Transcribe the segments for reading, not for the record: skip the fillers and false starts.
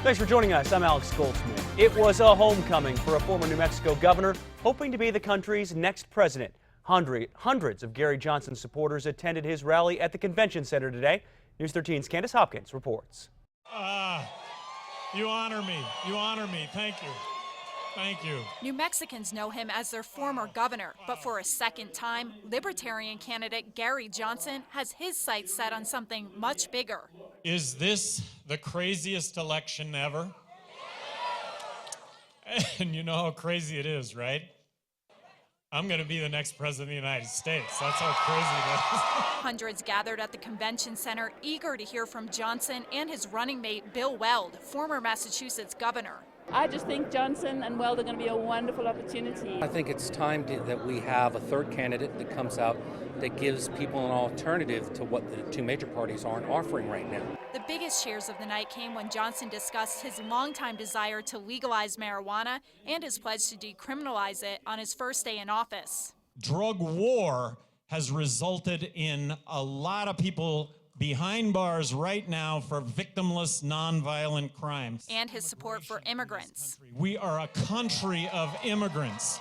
Thanks for joining us. I'm Alex Goldsmith. It was a homecoming for a former New Mexico governor hoping to be the country's next president. Hundreds of Gary Johnson supporters attended his rally at the convention center today. News 13's Candace Hopkins reports. You honor me. You honor me. Thank you. Thank you. New Mexicans know him as their former governor, but for a second time, Libertarian candidate Gary Johnson has his sights set on something much bigger. Is this the craziest election ever? And you know how crazy it is, right? I'm going to be the next president of the United States. That's how crazy it is. Hundreds gathered at the convention center, eager to hear from Johnson and his running mate Bill Weld, former Massachusetts governor. I just think Johnson and Weld are going to be a wonderful opportunity. I think it's time that we have a third candidate that comes out that gives people an alternative to what the two major parties aren't offering right now. The biggest cheers of the night came when Johnson discussed his longtime desire to legalize marijuana and his pledge to decriminalize it on his first day in office. Drug war has resulted in a lot of people behind bars right now for victimless, nonviolent crimes. And his support for immigrants. We are a country of immigrants.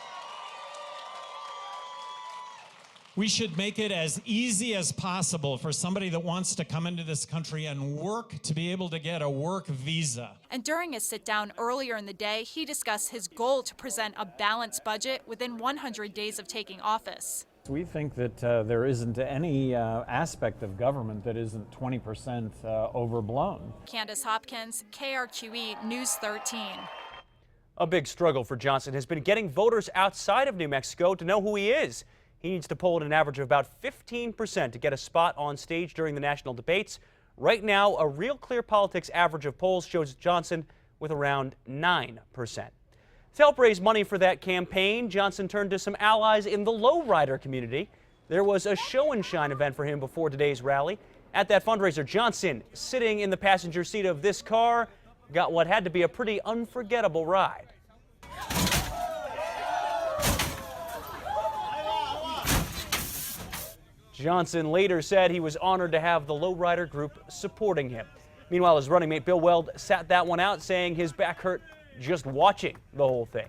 We should make it as easy as possible for somebody that wants to come into this country and work to be able to get a work visa. And during a sit-down earlier in the day, he discussed his goal to present a balanced budget within 100 days of taking office. We think that there isn't any aspect of government that isn't 20% overblown. Candace Hopkins, KRQE News 13. A big struggle for Johnson has been getting voters outside of New Mexico to know who he is. He needs to poll at an average of about 15% to get a spot on stage during the national debates. Right now, a Real Clear Politics average of polls shows Johnson with around 9%. To help raise money for that campaign, Johnson turned to some allies in the lowrider community. There was a show and shine event for him before today's rally. At that fundraiser, Johnson, sitting in the passenger seat of this car, got what had to be a pretty unforgettable ride. Johnson later said he was honored to have the lowrider group supporting him. Meanwhile, his running mate Bill Weld sat that one out, saying his back hurt just watching the whole thing.